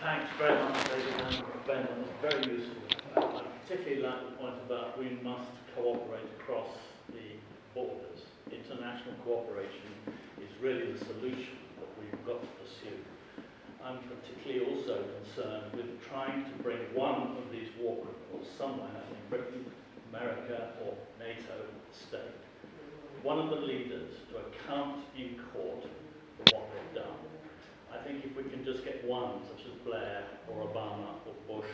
Thanks very much, David and Brendan. It's very useful. I particularly like the point about we must cooperate across the borders. International cooperation is really the solution that we've got to pursue. I'm particularly also concerned with trying to bring one of these war criminals somewhere in Britain, America, or NATO state, one of the leaders, to account in court for what they've done. I think if we can just get one, such as Blair or Obama or Bush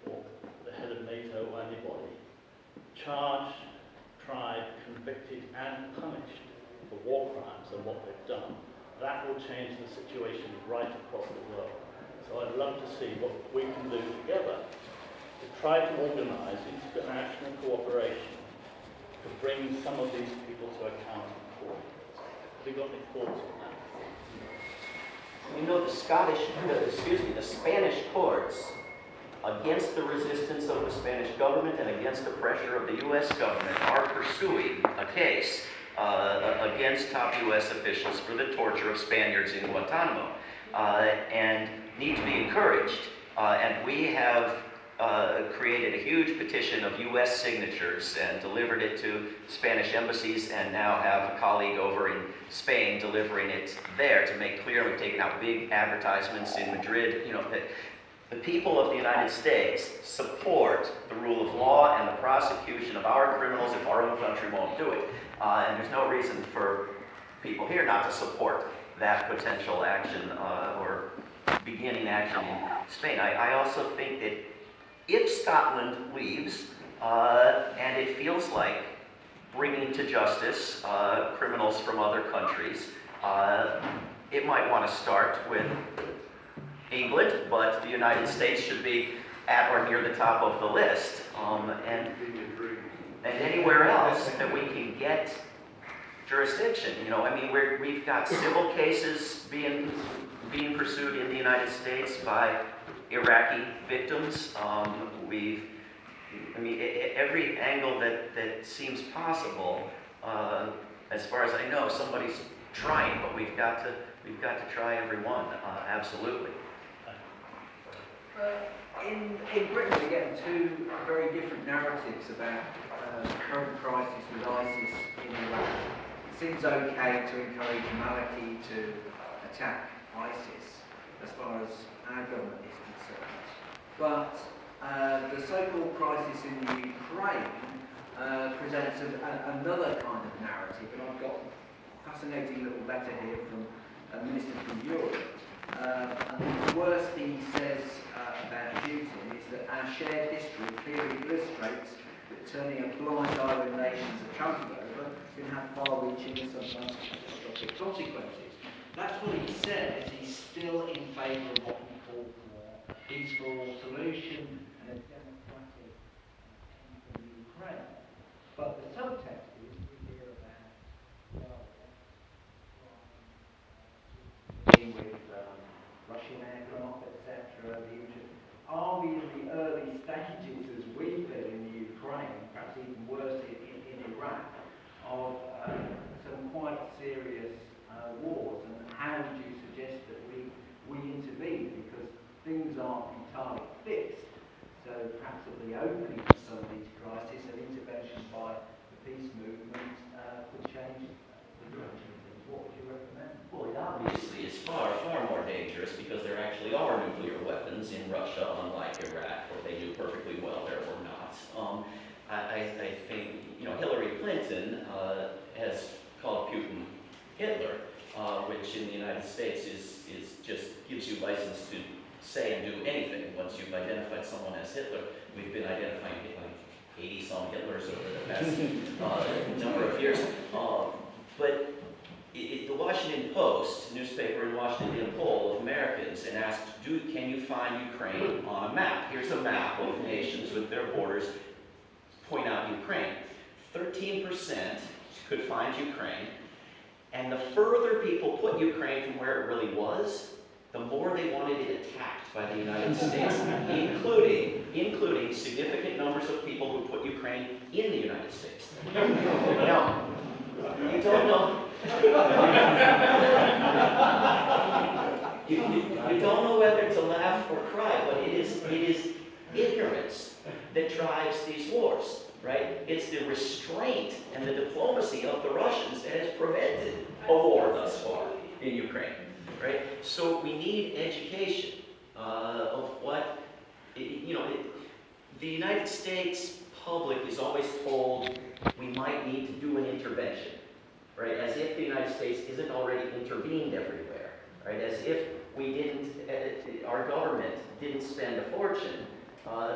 or the head of NATO or anybody, charged, tried, convicted and punished for war crimes and what they've done, that will change the situation right across the world. So I'd love to see what we can do together to try to organise international cooperation to bring some of these people to account in court. Have you got any thoughts on that? You know, the Spanish courts, against the resistance of the Spanish government and against the pressure of the U.S. government, are pursuing a case against top U.S. officials for the torture of Spaniards in Guantanamo, and need to be encouraged. And we have created a huge petition of U.S. signatures and delivered it to Spanish embassies, and now have a colleague over in Spain delivering it there to make clear. We've taken out big advertisements in Madrid, you know, that the people of the United States support the rule of law and the prosecution of our criminals if our own country won't do it. And there's no reason for people here not to support that potential action or beginning action in Spain. I also think that if Scotland leaves, and it feels like bringing to justice criminals from other countries, it might want to start with England, but the United States should be at or near the top of the list, and anywhere else that we can get jurisdiction. You know, I mean, we've got civil cases being pursued in the United States by Iraqi victims. Every angle that seems possible, as far as I know, somebody's trying, but we've got to try every one, absolutely. In Britain, we get two very different narratives about the current crisis with ISIS in Iraq. It seems okay to encourage Maliki to attack ISIS, as far as our government is concerned. But the so-called crisis in the Ukraine presents another kind of narrative, and I've got a fascinating little letter here from a minister from Europe. And the worst he says about Putin is that our shared history clearly illustrates that turning a blind eye when nations are trampled over can have far-reaching and sometimes catastrophic consequences. That's what he says. He's still in favour of what he called for a peaceful solution and a democratic end for Ukraine. But the subtext is we hear about with Russian aircraft, etc. Are we in the early stages, as we've been in the Ukraine, perhaps even worse in Iraq, of some quite serious wars? And how would you suggest that we intervene? Because things aren't entirely fixed. So perhaps at the opening of some of these crises, an intervention by the peace movement could change the direction of things. What would you recommend? Well, it obviously is far more dangerous, because there actually are nuclear weapons in Russia, unlike Iraq, where they do perfectly well there or not. I think, you know, Hillary Clinton has called Putin Hitler, which in the United States is just gives you license to say and do anything once you've identified someone as Hitler. We've been identifying like 80-some Hitlers over the past number of years. But the Washington Post, newspaper in Washington, did a poll of Americans and asked, can you find Ukraine on a map? Here's a map of nations with their borders. Point out Ukraine. 13% could find Ukraine. And the further people put Ukraine from where it really was, the more they wanted it attacked by the United States, including significant numbers of people who put Ukraine in the United States. Now, you don't know. You don't know whether to laugh or cry, but it is ignorance that drives these wars, right? It's the restraint and the diplomacy of the Russians that has prevented a war thus far in Ukraine, right? So we need education of what, the United States public is always told we might need to do an intervention, right? As if the United States isn't already intervened everywhere, right? As if we didn't, our government didn't spend a fortune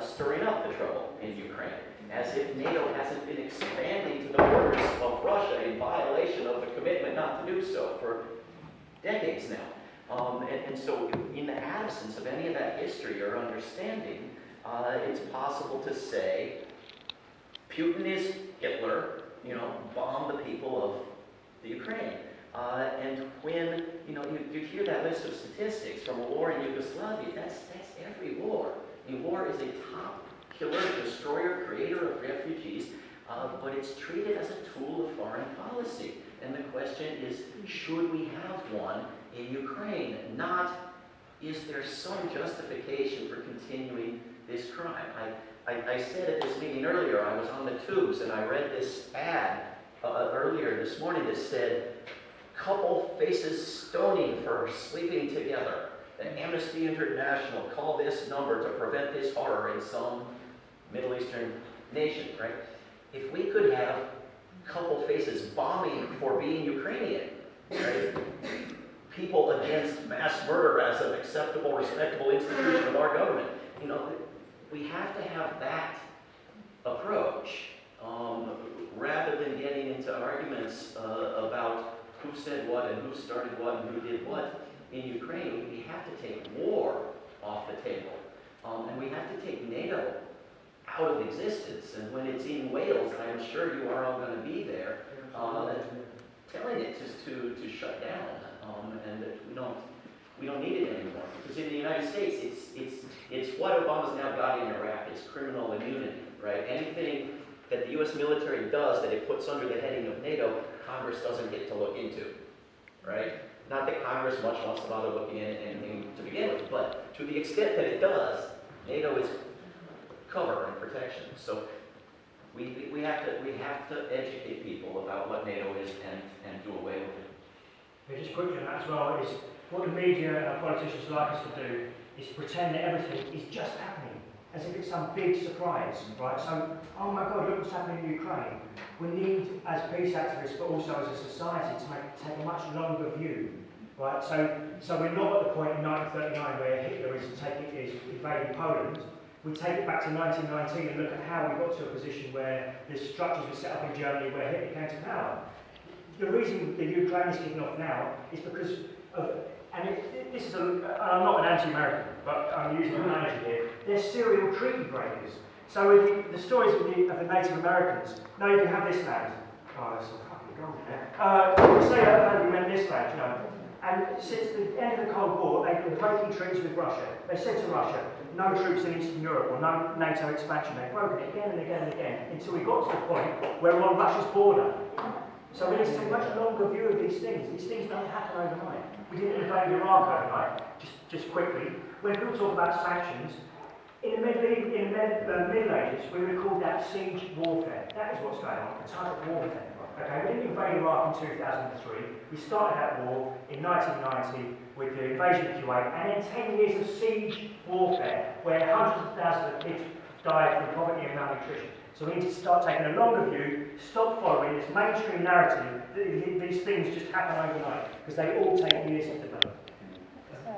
stirring up the trouble in Ukraine. As if NATO hasn't been expanding to the borders of Russia in violation of the commitment not to do so for decades now. And so in the absence of any of that history or understanding, it's possible to say Putin is Hitler, bomb the people of the Ukraine. And when, you hear that list of statistics from a war in Yugoslavia, that's every war. War is a top killer, destroyer, creator of refugees, but it's treated as a tool of foreign policy. And the question is, should we have one in Ukraine? Not, is there some justification for continuing this crime? I said at this meeting earlier, I was on the tubes and I read this ad earlier this morning that said, couple faces stoning for sleeping together. The Amnesty International call this number to prevent this horror in some Middle Eastern nation, right? If we could have couple faces bombing for being Ukrainian, right? People against mass murder as an acceptable, respectable institution of our government. We have to have that approach rather than getting into arguments about who said what and who started what and who did what in Ukraine. We have to take war off the table. And we have to take NATO out of existence. And when it's in Wales, and I'm sure you are all going to be there, telling it to shut down, and that we don't need it anymore. Because in the United States, it's what Obama's now got in Iraq. It's criminal immunity, right? Anything that the U.S. military does that it puts under the heading of NATO, Congress doesn't get to look into, right? Not that Congress much wants to bother looking at anything to begin with, but to the extent that it does, NATO is cover and protection. So we have to educate people about what NATO is and do away with it. Yeah, just quickly on that as well, is what the media and politicians like us to do is pretend that everything is just happening, as if it's some big surprise, right? So, oh my God, look what's happening in Ukraine. We need, as peace activists, but also as a society, to take a much longer view, right? So we're not at the point in 1939 where Hitler is invading Poland. We take it back to 1919 and look at how we got to a position where the structures were set up in Germany where Hitler came to power. The reason the Ukraine is kicking off now is because of, this is I'm not an anti-American, but I'm using an analogy here, they're serial treaty breakers. So the stories of the Native Americans, no, you can have this land. Oh, that's all fucking gone. Say that you meant this land, And since the end of the Cold War, they've been breaking treaties with Russia. They said to Russia, no troops in Eastern Europe or no NATO expansion. They've broken it again and again and again until we got to the point where we're on Russia's border. So we need to take a much longer view of these things. These things don't happen overnight. We didn't invade Iraq overnight, just quickly. When people talk about sanctions, in the Middle Ages, we would call that siege warfare. That is what's going on, a type of warfare. Okay, we didn't invade Iraq in 2003. We started that war in 1990 with the invasion of Kuwait, and then 10 years of siege warfare, where hundreds of thousands of kids died from poverty and malnutrition. So we need to start taking a longer view, stop following this mainstream narrative that these things just happen overnight, because they all take years to develop.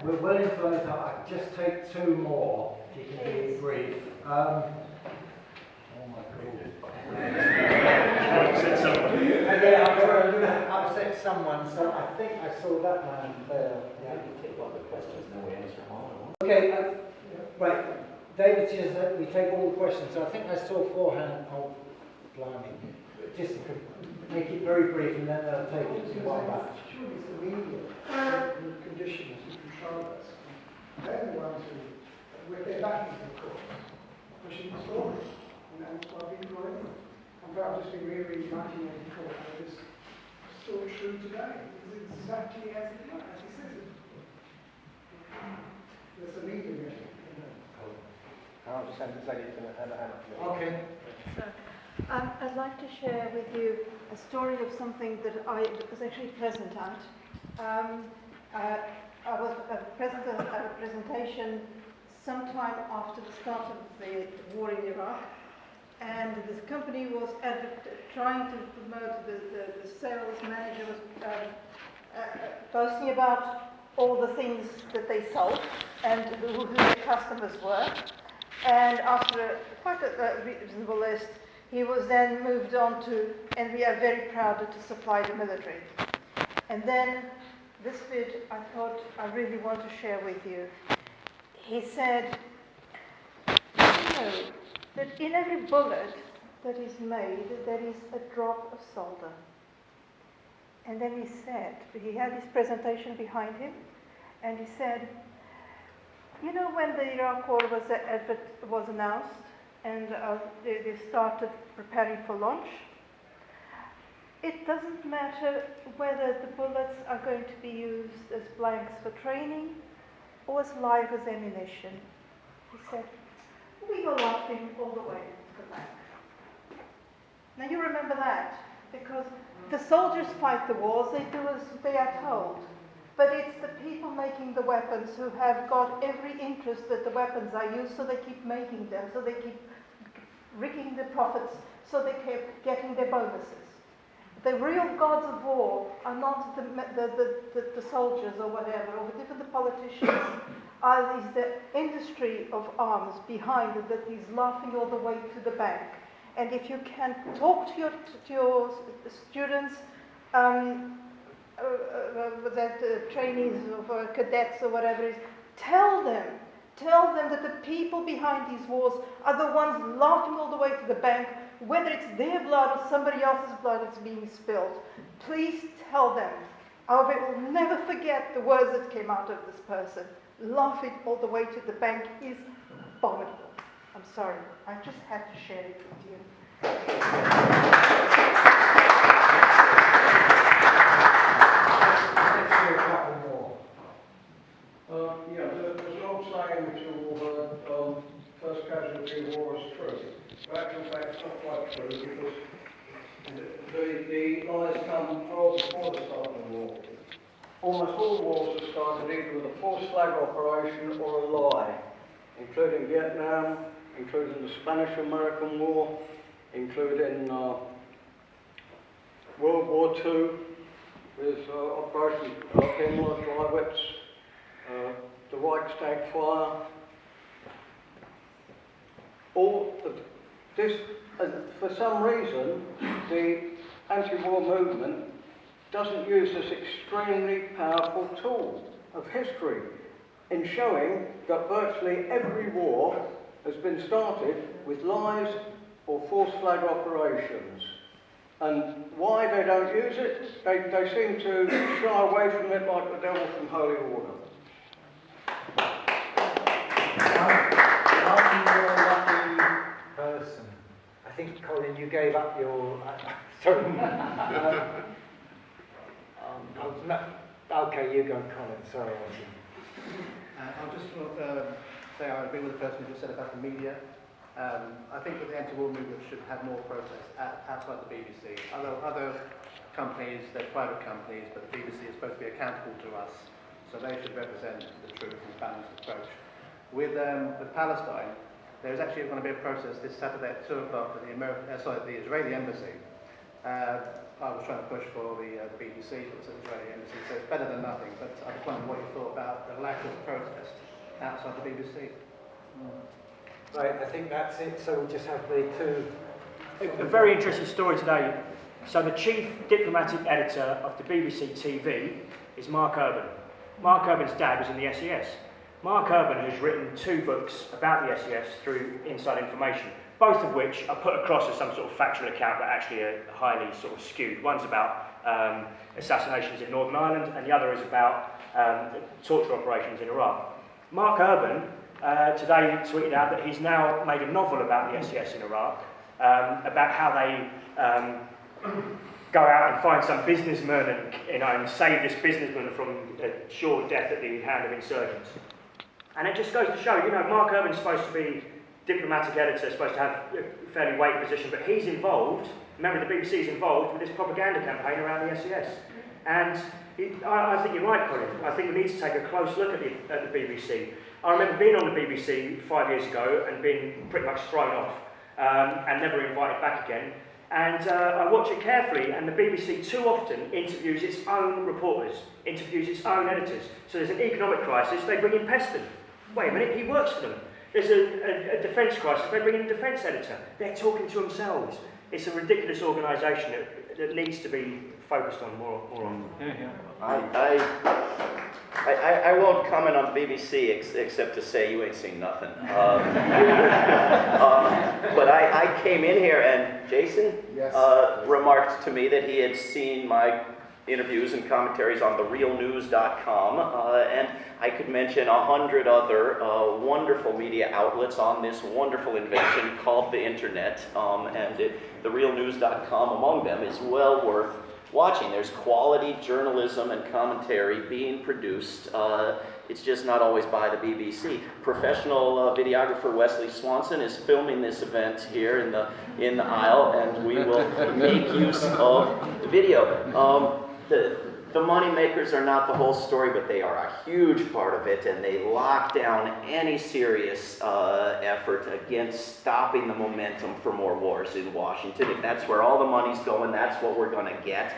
We're well into time. I'll just take two more, if you can be brief. Oh my goodness. Yeah, I'm going to upset someone, so I think I saw that man there. Yeah. Take all the questions, no we answer all. Okay, right. David says that we take all the questions. So I think I saw forehand. Oh, blimey. Just make it very brief and then I'll take it one back. Surely it's the media who condition us, who control us. They're the ones who, they're backing the court, pushing the story. And that's why people are in it. In fact, I've just been rereading 1984, and it's still true today. It's exactly as it says it. the sentence lady's going to hand up. Okay. So, I'd like to share with you a story of something that I was actually present at. I was present at a presentation sometime after the start of the war in Iraq, and this company was trying to promote, the sales manager was boasting about all the things that they sold and who their customers were. And after quite a reasonable list, he was then moved on to, and we are very proud to supply the military. And then this bit I thought I really want to share with you. He said, you know, that in every bullet that is made, there is a drop of solder. And then he said, he had his presentation behind him, and he said, you know, when the Iraq War was announced, and they started preparing for launch, it doesn't matter whether the bullets are going to be used as blanks for training or as live as ammunition. He said, we were laughing all the way to the back. Now you remember that, because the soldiers fight the wars, they do as they are told. But it's the people making the weapons who have got every interest that the weapons are used, so they keep making them, so they keep rigging the profits, so they keep getting their bonuses. The real gods of war are not the soldiers or whatever, or even the politicians, is the industry of arms behind it that is laughing all the way to the bank. And if you can talk to your students, trainees or cadets or whatever it is, tell them that the people behind these wars are the ones laughing all the way to the bank, whether it's their blood or somebody else's blood that's being spilled. Please tell them. I will never forget the words that came out of this person. Laughing all the way to the bank is abominable. I'm sorry, I just had to share it with you. Let's do a couple more. Yeah, there's an old saying which you all heard, first casualty of war is true. But in fact, it's not quite true because the lies come well before the start of the war. Almost all wars have started either with a false flag operation or a lie, including Vietnam, including the Spanish-American War, including World War II, with Operation Himmler, Gleiwitz, the Reichstag fire. All of this, for some reason, the anti-war movement doesn't use this extremely powerful tool of history in showing that virtually every war has been started with lies or false flag operations. And why they don't use it, they seem to shy away from it like the devil from Holy Order. You're a lucky person. I think, Colin, you gave up your... sorry. Okay, you go, Colin. Sorry, I'll just say I agree with the person who just said about the media. I think that the anti-war movement should have more process outside the BBC. Other companies, they're private companies, but the BBC is supposed to be accountable to us, so they should represent the truth and balanced approach. With Palestine, there's actually going to be a process this Saturday at 2 o'clock at the Israeli embassy. I was trying to push for the BBC, but it's an Israeli embassy, so it's better than nothing. But I was wondering what you thought about the lack of protest outside the BBC. Right, I think that's it. So we'll just have the two. A very interesting story today. So the chief diplomatic editor of the BBC TV is Mark Urban. Mark Urban's dad was in the SES. Mark Urban has written 2 books about the SES through Inside Information, both of which are put across as some sort of factual account but actually are highly sort of skewed. One's about assassinations in Northern Ireland and the other is about torture operations in Iraq. Mark Urban today tweeted out that he's now made a novel about the SES in Iraq, about how they go out and find some businessman and save this businessman from a sure death at the hand of insurgents. And it just goes to show, Mark Urban's supposed to be diplomatic editor, supposed to have a fairly weighty position, but he's involved, remember the BBC is involved with this propaganda campaign around the SES. And I think you're right, Colin. I think we need to take a close look at the BBC. I remember being on the BBC 5 years ago and being pretty much thrown off and never invited back again. And I watch it carefully, and the BBC too often interviews its own reporters, interviews its own editors. So there's an economic crisis, they bring in Peston. Wait a minute, he works for them. There's a defence crisis, they bring in a defence editor. They're talking to themselves. It's a ridiculous organisation that needs to be focused on more on. I won't comment on the BBC except to say you ain't seen nothing. But I came in here and Jason remarked to me that he had seen my interviews and commentaries on therealnews.com, and I could mention 100 other wonderful media outlets on this wonderful invention called the internet, and therealnews.com among them is well worth watching. There's quality journalism and commentary being produced. It's just not always by the BBC. Professional videographer Wesley Swanson is filming this event here in the aisle, and we will make use of the video. The money makers are not the whole story, but they are a huge part of it, and they lock down any serious effort against stopping the momentum for more wars in Washington. If that's where all the money's going, that's what we're going to get.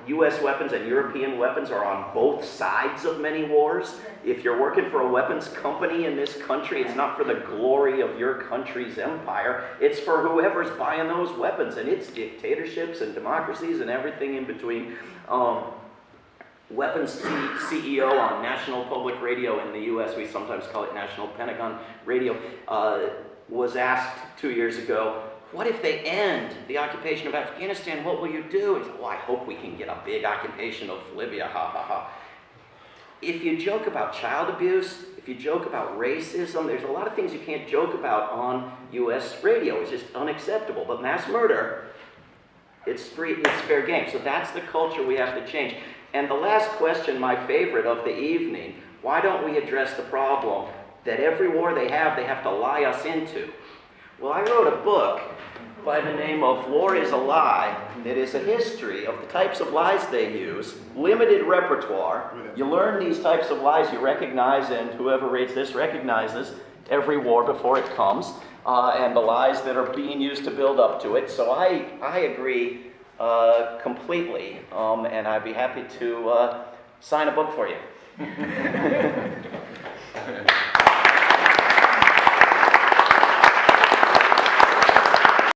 U.S. weapons and European weapons are on both sides of many wars. If you're working for a weapons company in this country, it's not for the glory of your country's empire. It's for whoever's buying those weapons, and it's dictatorships and democracies and everything in between. Weapons CEO on National Public Radio in the U.S., we sometimes call it National Pentagon Radio, was asked 2 years ago, what if they end the occupation of Afghanistan? What will you do? He said, well, I hope we can get a big occupation of Libya, ha ha ha. If you joke about child abuse, if you joke about racism, there's a lot of things you can't joke about on U.S. radio. It's just unacceptable. But mass murder, it's fair game. So that's the culture we have to change. And the last question, my favorite of the evening, why don't we address the problem that every war they have to lie us into? Well, I wrote a book by the name of War is a Lie. It is a history of the types of lies they use, limited repertoire. You learn these types of lies you recognize, and whoever reads this recognizes every war before it comes, and the lies that are being used to build up to it. So I agree completely, and I'd be happy to sign a book for you.